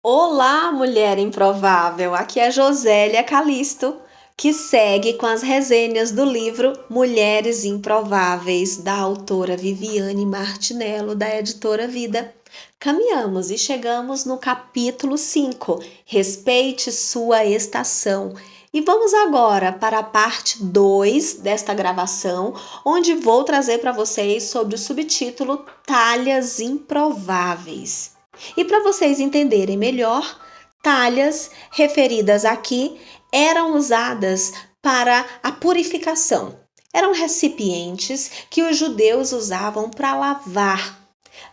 Olá, mulher improvável! Aqui é Josélia Calisto, que segue com as resenhas do livro Mulheres Improváveis, da autora Viviane Martinello, da editora Vida. Caminhamos e chegamos no capítulo 5. Respeite sua estação. E vamos agora para a parte 2 desta gravação, onde vou trazer para vocês sobre o subtítulo Talhas Improváveis. E para vocês entenderem melhor, talhas referidas aqui eram usadas para a purificação. Eram recipientes que os judeus usavam para lavar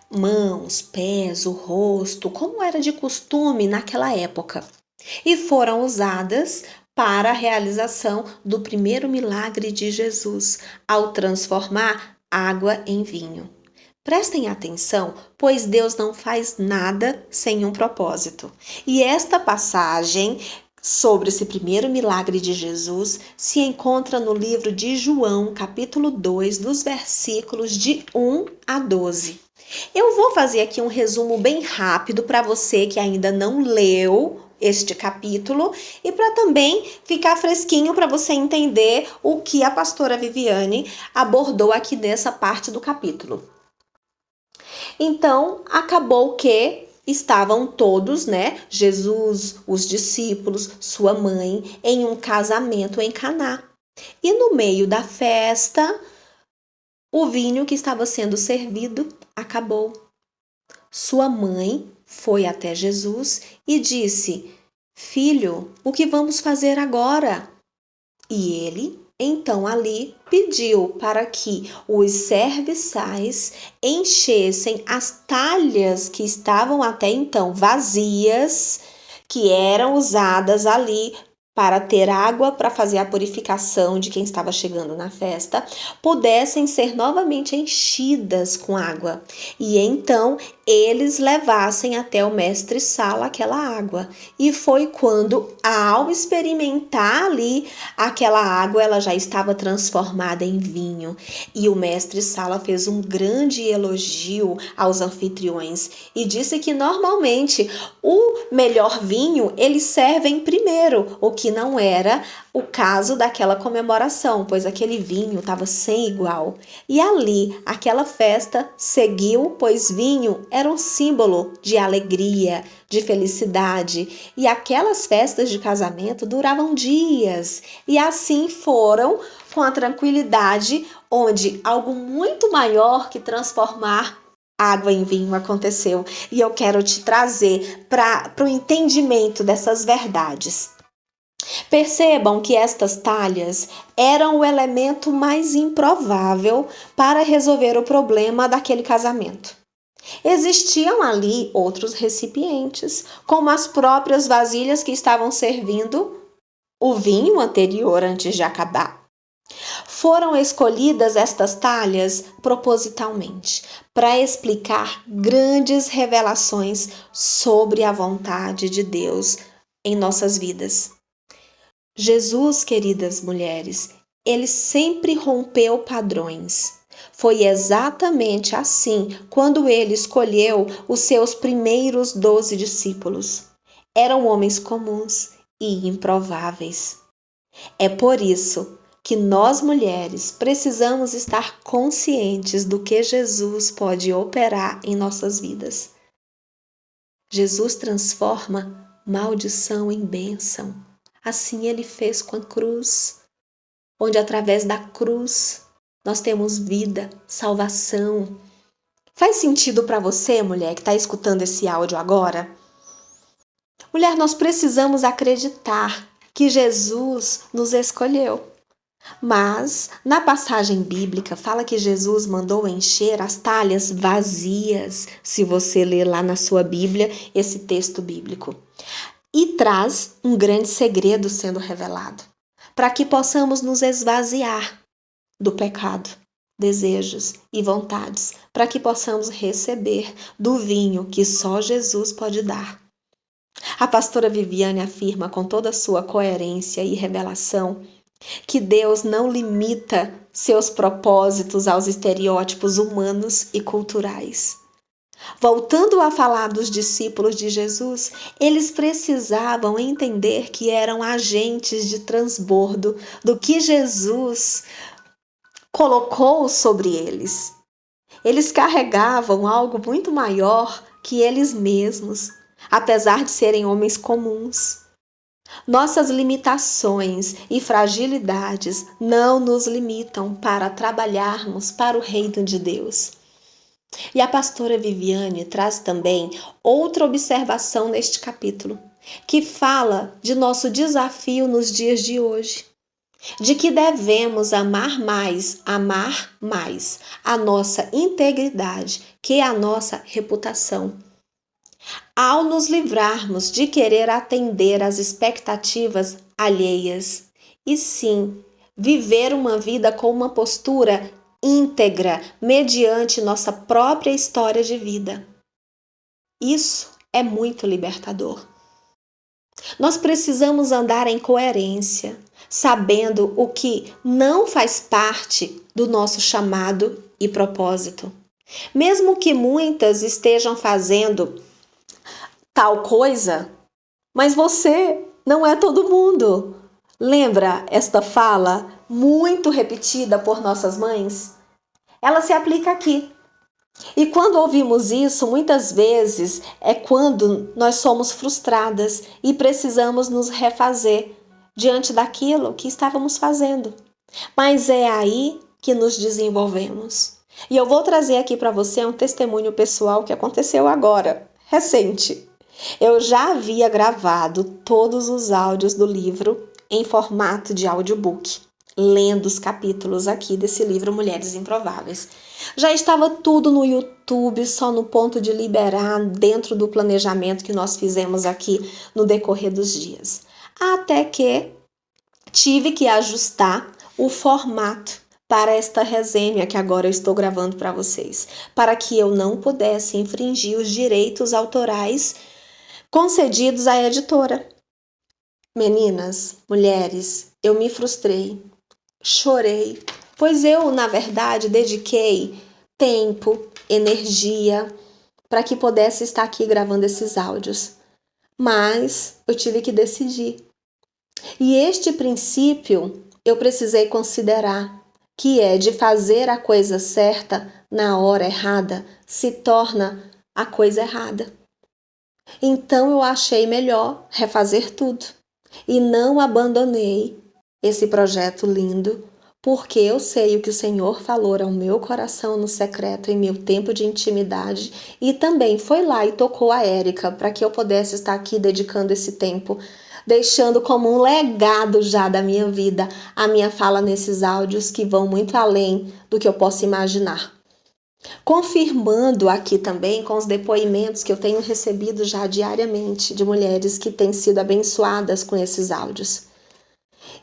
mãos, pés, o rosto, como era de costume naquela época. E foram usadas para a realização do primeiro milagre de Jesus, ao transformar água em vinho. Prestem atenção, pois Deus não faz nada sem um propósito. E esta passagem sobre esse primeiro milagre de Jesus se encontra no livro de João, capítulo 2, dos versículos de 1 a 12. Eu vou fazer aqui um resumo bem rápido para você que ainda não leu este capítulo e para também ficar fresquinho para você entender o que a pastora Viviane abordou aqui nessa parte do capítulo. Então, acabou que estavam todos, Jesus, os discípulos, sua mãe, em um casamento em Caná. E no meio da festa, o vinho que estava sendo servido acabou. Sua mãe foi até Jesus e disse: Filho, o que vamos fazer agora? E ele, então, ali pediu para que os serviçais enchessem as talhas que estavam até então vazias, que eram usadas ali para ter água para fazer a purificação de quem estava chegando na festa, pudessem ser novamente enchidas com água. E então eles levassem até o mestre-sala aquela água. E foi quando, ao experimentar ali aquela água, ela já estava transformada em vinho. E o mestre-sala fez um grande elogio aos anfitriões e disse que normalmente o melhor vinho eles servem primeiro, o que não era o caso daquela comemoração, pois aquele vinho estava sem igual. E ali, aquela festa seguiu, pois vinho era um símbolo de alegria, de felicidade. E aquelas festas de casamento duravam dias. E assim foram com a tranquilidade, onde algo muito maior que transformar água em vinho aconteceu. E eu quero te trazer para o entendimento dessas verdades. Percebam que estas talhas eram o elemento mais improvável para resolver o problema daquele casamento. Existiam ali outros recipientes, como as próprias vasilhas que estavam servindo o vinho anterior antes de acabar. Foram escolhidas estas talhas propositalmente para explicar grandes revelações sobre a vontade de Deus em nossas vidas. Jesus, queridas mulheres, ele sempre rompeu padrões. Foi exatamente assim quando ele escolheu os seus primeiros 12 discípulos. Eram homens comuns e improváveis. É por isso que nós mulheres precisamos estar conscientes do que Jesus pode operar em nossas vidas. Jesus transforma maldição em bênção. Assim ele fez com a cruz, onde através da cruz nós temos vida, salvação. Faz sentido para você, mulher, que está escutando esse áudio agora? Mulher, nós precisamos acreditar que Jesus nos escolheu. Mas, na passagem bíblica, fala que Jesus mandou encher as talhas vazias, se você ler lá na sua Bíblia esse texto bíblico. E traz um grande segredo sendo revelado, para que possamos nos esvaziar do pecado, desejos e vontades, para que possamos receber do vinho que só Jesus pode dar. A pastora Viviane afirma com toda a sua coerência e revelação que Deus não limita seus propósitos aos estereótipos humanos e culturais. Voltando a falar dos discípulos de Jesus, eles precisavam entender que eram agentes de transbordo do que Jesus colocou sobre eles. Eles carregavam algo muito maior que eles mesmos, apesar de serem homens comuns. Nossas limitações e fragilidades não nos limitam para trabalharmos para o reino de Deus. E a pastora Viviane traz também outra observação neste capítulo, que fala de nosso desafio nos dias de hoje, de que devemos amar mais a nossa integridade que a nossa reputação. Ao nos livrarmos de querer atender às expectativas alheias, e sim, viver uma vida com uma postura íntegra, mediante nossa própria história de vida. Isso é muito libertador. Nós precisamos andar em coerência, sabendo o que não faz parte do nosso chamado e propósito. Mesmo que muitas estejam fazendo tal coisa, mas você não é todo mundo. Lembra esta fala muito repetida por nossas mães? Ela se aplica aqui. E quando ouvimos isso, muitas vezes é quando nós somos frustradas e precisamos nos refazer diante daquilo que estávamos fazendo. Mas é aí que nos desenvolvemos. E eu vou trazer aqui para você um testemunho pessoal que aconteceu agora, recente. Eu já havia gravado todos os áudios do livro em formato de audiobook, lendo os capítulos aqui desse livro Mulheres Improváveis. Já estava tudo no YouTube, só no ponto de liberar dentro do planejamento que nós fizemos aqui no decorrer dos dias. Até que tive que ajustar o formato para esta resenha que agora eu estou gravando para vocês, para que eu não pudesse infringir os direitos autorais concedidos à editora. Meninas, mulheres, eu me frustrei, chorei, pois eu, na verdade, dediquei tempo, energia para que pudesse estar aqui gravando esses áudios. Mas eu tive que decidir. E este princípio eu precisei considerar, que é de fazer a coisa certa na hora errada, se torna a coisa errada. Então eu achei melhor refazer tudo e não abandonei esse projeto lindo, porque eu sei o que o Senhor falou ao meu coração no secreto, em meu tempo de intimidade, e também foi lá e tocou a Érica para que eu pudesse estar aqui dedicando esse tempo, deixando como um legado já da minha vida a minha fala nesses áudios que vão muito além do que eu posso imaginar. Confirmando aqui também com os depoimentos que eu tenho recebido já diariamente de mulheres que têm sido abençoadas com esses áudios.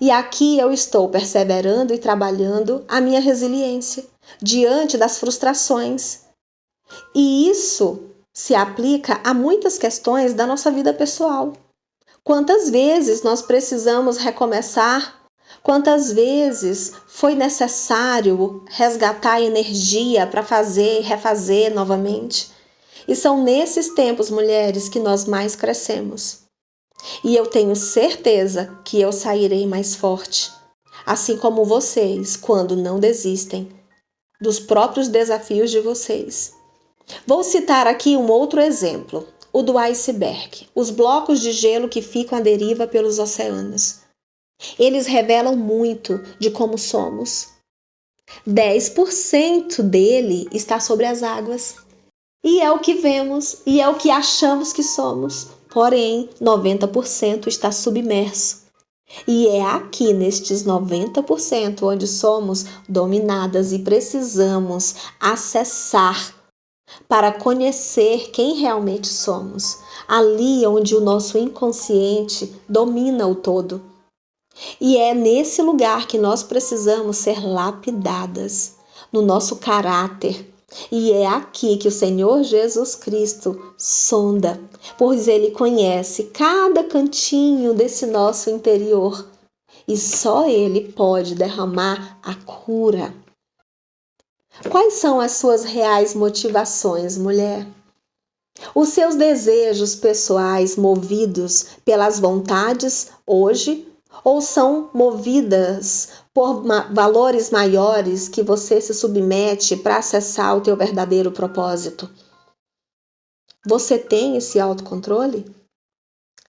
E aqui eu estou perseverando e trabalhando a minha resiliência diante das frustrações. E isso se aplica a muitas questões da nossa vida pessoal. Quantas vezes nós precisamos recomeçar? Quantas vezes foi necessário resgatar energia para fazer e refazer novamente? E são nesses tempos, mulheres, que nós mais crescemos. E eu tenho certeza que eu sairei mais forte, assim como vocês, quando não desistem dos próprios desafios de vocês. Vou citar aqui um outro exemplo, o do iceberg, os blocos de gelo que ficam à deriva pelos oceanos. Eles revelam muito de como somos. 10% dele está sobre as águas. E é o que vemos, e é o que achamos que somos. Porém, 90% está submerso. E é aqui, nestes 90%, onde somos dominadas e precisamos acessar para conhecer quem realmente somos. Ali onde o nosso inconsciente domina o todo. E é nesse lugar que nós precisamos ser lapidadas no nosso caráter. E é aqui que o Senhor Jesus Cristo sonda, pois Ele conhece cada cantinho desse nosso interior. E só Ele pode derramar a cura. Quais são as suas reais motivações, mulher? Os seus desejos pessoais movidos pelas vontades hoje ou são movidas por valores maiores que você se submete para acessar o teu verdadeiro propósito? Você tem esse autocontrole?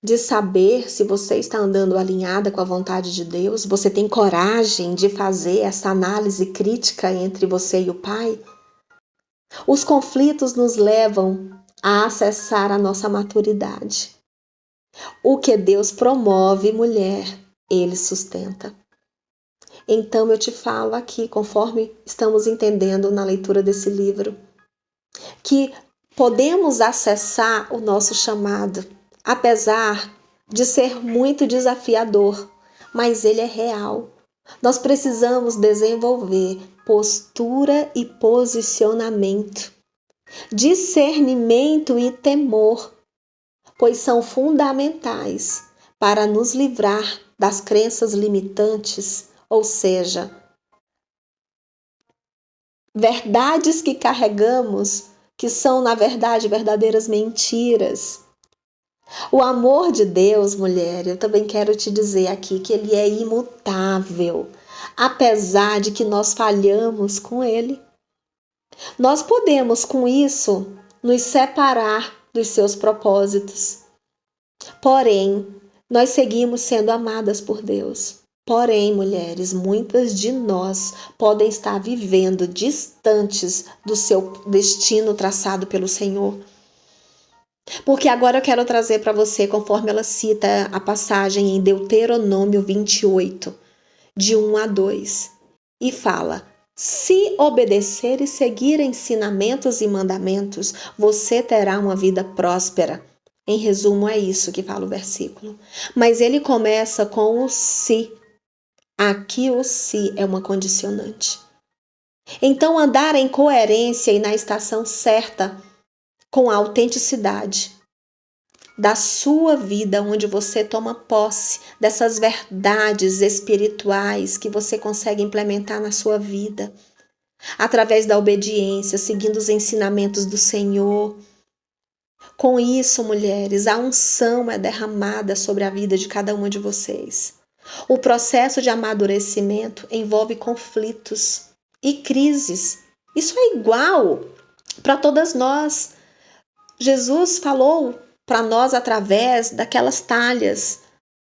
De saber se você está andando alinhada com a vontade de Deus? Você tem coragem de fazer essa análise crítica entre você e o Pai? Os conflitos nos levam a acessar a nossa maturidade. O que Deus promove, mulher, Ele sustenta. Então eu te falo aqui, conforme estamos entendendo na leitura desse livro, que podemos acessar o nosso chamado, apesar de ser muito desafiador, mas ele é real. Nós precisamos desenvolver postura e posicionamento, discernimento e temor, pois são fundamentais para nos livrar das crenças limitantes, ou seja, verdades que carregamos que são, na verdade, verdadeiras mentiras. O amor de Deus, mulher, eu também quero te dizer aqui que ele é imutável, apesar de que nós falhamos com ele. Nós podemos, com isso, nos separar dos seus propósitos. Porém, nós seguimos sendo amadas por Deus. Porém, mulheres, muitas de nós podem estar vivendo distantes do seu destino traçado pelo Senhor. Porque agora eu quero trazer para você, conforme ela cita a passagem em Deuteronômio 28, de 1 a 2, e fala: se obedecer e seguir ensinamentos e mandamentos, você terá uma vida próspera. Em resumo, é isso que fala o versículo. Mas ele começa com o se. Aqui o se é uma condicionante. Então, andar em coerência e na estação certa, com a autenticidade da sua vida, onde você toma posse dessas verdades espirituais que você consegue implementar na sua vida, através da obediência, seguindo os ensinamentos do Senhor. Com isso, mulheres, a unção é derramada sobre a vida de cada uma de vocês. O processo de amadurecimento envolve conflitos e crises. Isso é igual para todas nós. Jesus falou para nós através daquelas talhas.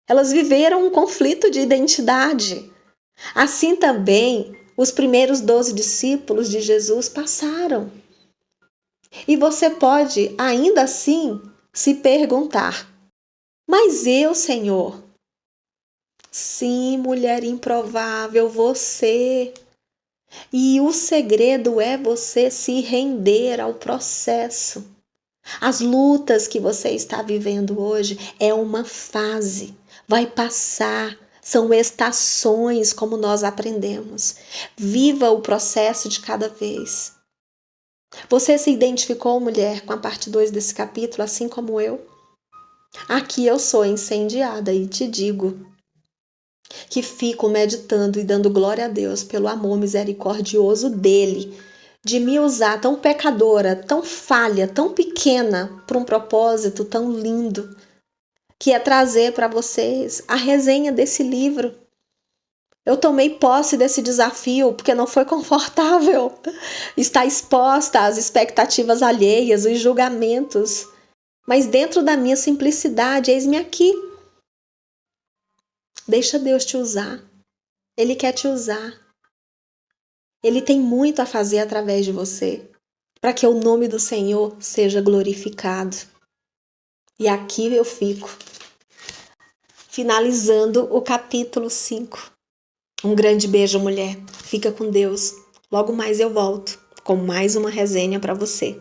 Elas viveram um conflito de identidade. Assim também, os primeiros 12 discípulos de Jesus passaram. E você pode, ainda assim, se perguntar: mas eu, Senhor? Sim, mulher improvável, você. E o segredo é você se render ao processo. As lutas que você está vivendo hoje é uma fase, vai passar, são estações, como nós aprendemos. Viva o processo de cada vez. Você se identificou, mulher, com a parte 2 desse capítulo, assim como eu? Aqui eu sou incendiada e te digo que fico meditando e dando glória a Deus pelo amor misericordioso dele, de me usar tão pecadora, tão falha, tão pequena, para um propósito tão lindo, que é trazer para vocês a resenha desse livro. Eu tomei posse desse desafio porque não foi confortável estar exposta às expectativas alheias, os julgamentos, mas dentro da minha simplicidade, eis-me aqui. Deixa Deus te usar. Ele quer te usar. Ele tem muito a fazer através de você, para que o nome do Senhor seja glorificado. E aqui eu fico, finalizando o capítulo 5. Um grande beijo, mulher. Fica com Deus. Logo mais eu volto com mais uma resenha para você.